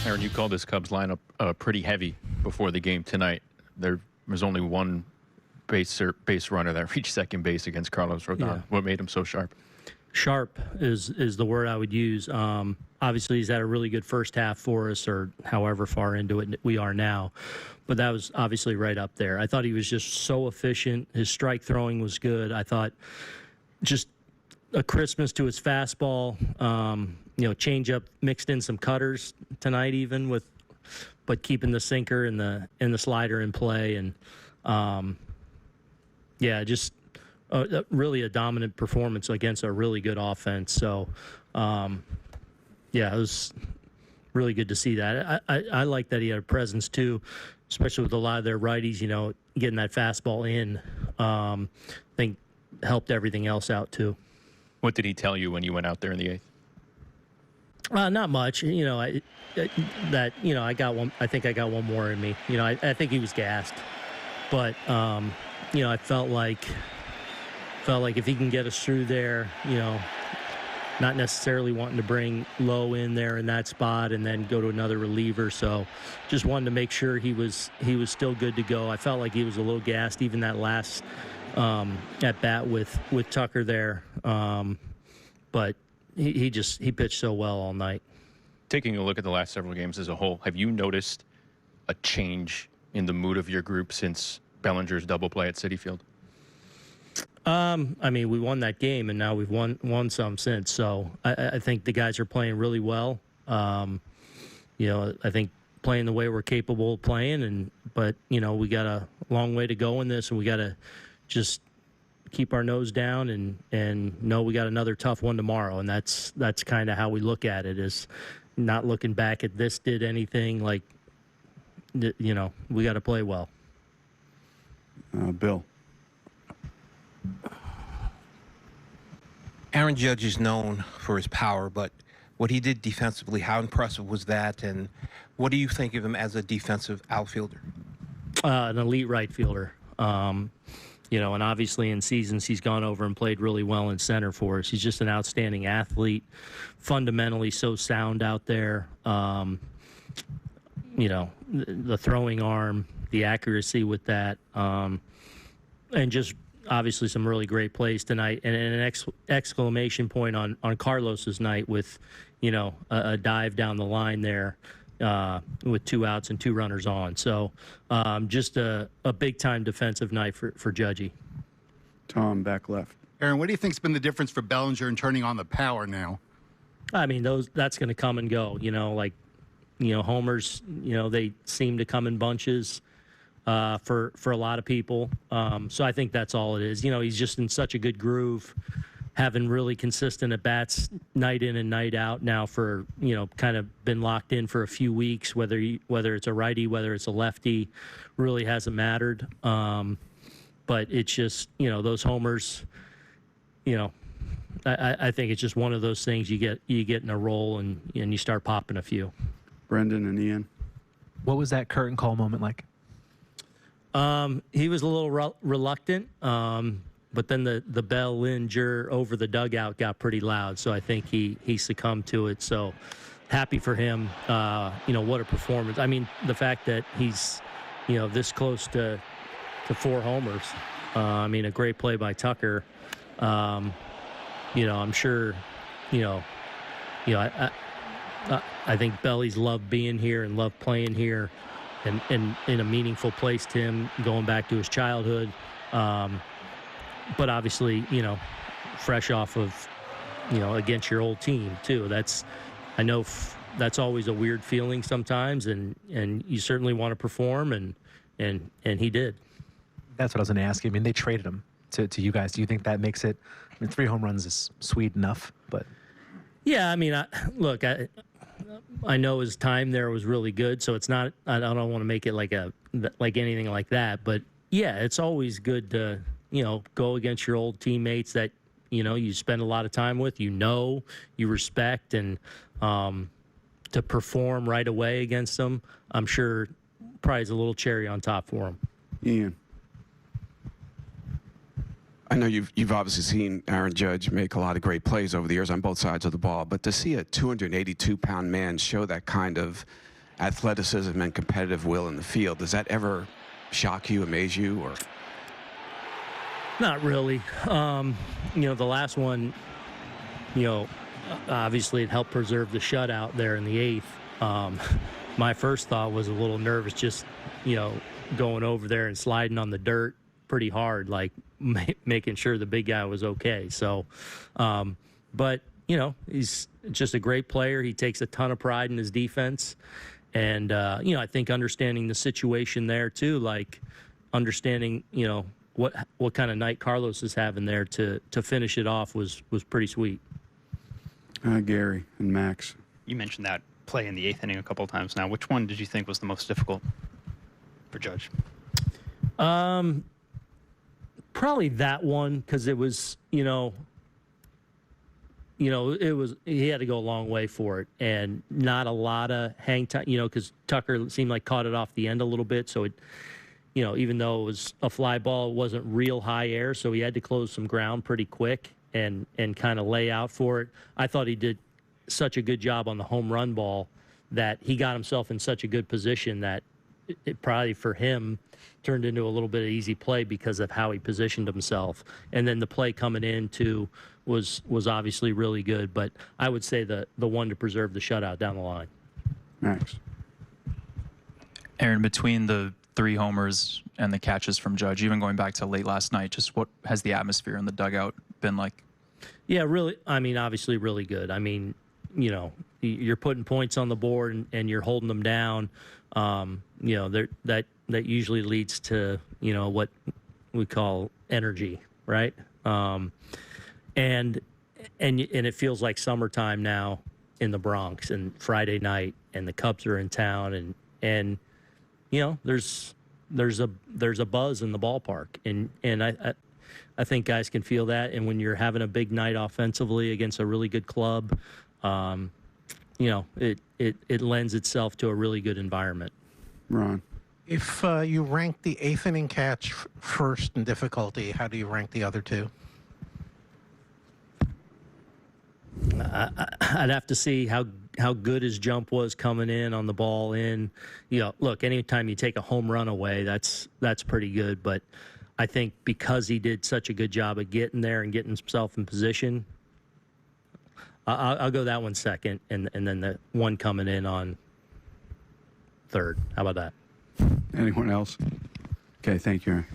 Aaron, you called this Cubs lineup pretty heavy before the game tonight. There was only one base runner that reached second base against Carlos Rodon. Yeah. What made him so sharp? Sharp is the word I would use. Obviously, he's had a really good first half for us, or however far into it we are now. But that was obviously right up there. I thought he was just so efficient. His strike throwing was good. I thought just a crispness to his fastball. Changeup mixed in some cutters tonight, but keeping the sinker and the slider in play, and just really a dominant performance against a really good offense. So, it was really good to see that. I like that he had a presence too, especially with a lot of their righties. Getting that fastball in, I think helped everything else out too. What did he tell you when you went out there in the eighth? Not much. I got one. I think I got one more in me. I think he was gassed, but I felt like if he can get us through there, not necessarily wanting to bring Lowe in there in that spot and then go to another reliever. So just wanted to make sure he was still good to go. I felt like he was a little gassed, even that last at bat with Tucker there, but. He pitched so well all night. Taking a look at the last several games as a whole, have you noticed a change in the mood of your group since Bellinger's double play at Citi Field? We won that game, and now we've won some since. So I think the guys are playing really well. I think playing the way we're capable of playing, but we got a long way to go in this, and we got to just keep our nose down and know we got another tough one tomorrow. And that's kind of how we look at it, is not looking back at this did anything. Like, we got to play well. Bill. Aaron Judge is known for his power, but what he did defensively, how impressive was that? And what do you think of him as a defensive outfielder? An elite right fielder. And obviously in seasons he's gone over and played really well in center for us. He's just an outstanding athlete, fundamentally so sound out there. The throwing arm, the accuracy with that, and just obviously some really great plays tonight. And an exclamation point on Carlos's night with, a dive down the line there. With 2 outs and 2 runners on. So just a big-time defensive night for Judgy. Tom, back left. Aaron, what do you think's been the difference for Bellinger in turning on the power now? That's going to come and go. Homers, they seem to come in bunches for a lot of people. So I think that's all it is. He's just in such a good groove, having really consistent at-bats night in and night out now for, kind of been locked in for a few weeks, whether it's a righty, whether it's a lefty, really hasn't mattered. But it's just, those homers, I think it's just one of those things you get in a roll and you start popping a few. Brendan and Ian. What was that curtain call moment like? He was a little reluctant. But then the Bellinger over the dugout got pretty loud, so I think he succumbed to it. So happy for him. What a performance. The fact that he's, this close to 4 homers. A great play by Tucker. I'm sure, I think Belly's loved being here and loved playing here and in a meaningful place to him, going back to his childhood. But obviously, fresh off of, against your old team too. That's always a weird feeling sometimes, and you certainly want to perform, and he did. That's what I was going to ask you. They traded him to you guys. Do you think that makes it? 3 home runs is sweet enough, but yeah. I know his time there was really good, so it's not. I don't want to make it like anything like that, but yeah, it's always good to. Go against your old teammates that, you spend a lot of time with, you respect, and to perform right away against them, I'm sure probably is a little cherry on top for him. Ian. I know you've obviously seen Aaron Judge make a lot of great plays over the years on both sides of the ball, but to see a 282-pound man show that kind of athleticism and competitive will in the field, does that ever shock you, amaze you, or? Not really. The last one, obviously it helped preserve the shutout there in the eighth. My first thought was a little nervous, just, going over there and sliding on the dirt pretty hard, like making sure the big guy was okay. So, but, he's just a great player. He takes a ton of pride in his defense. And, I think understanding the situation there too, like understanding, what kind of night Carlos is having there to finish it off was pretty sweet. Gary and Max. You mentioned that play in the eighth inning a couple of times now. Which one did you think was the most difficult for Judge? Probably that one, because it was, he had to go a long way for it, and not a lot of hang time, because Tucker seemed like caught it off the end a little bit, so it, even though it was a fly ball, it wasn't real high air, so he had to close some ground pretty quick and kind of lay out for it. I thought he did such a good job on the home run ball that he got himself in such a good position that it probably for him turned into a little bit of easy play because of how he positioned himself. And then the play coming in too was obviously really good, but I would say the one to preserve the shutout down the line. Max. Aaron, between the 3 homers and the catches from Judge, even going back to late last night, just what has the atmosphere in the dugout been like? Yeah, really. Obviously really good. You're putting points on the board and you're holding them down. That usually leads to, what we call energy, right? And it feels like summertime now in the Bronx, and Friday night, and the Cubs are in town, and there's a buzz in the ballpark, and I think guys can feel that. And when you're having a big night offensively against a really good club, it lends itself to a really good environment. Ron. If you rank the eighth inning catch first in difficulty, how do you rank the other 2? I'd have to see how good his jump was coming in on the ball in. Look, anytime you take a home run away, that's pretty good. But I think because he did such a good job of getting there and getting himself in position, I'll go that one second, and then the one coming in on third. How about that? Anyone else? Okay, thank you, Aaron.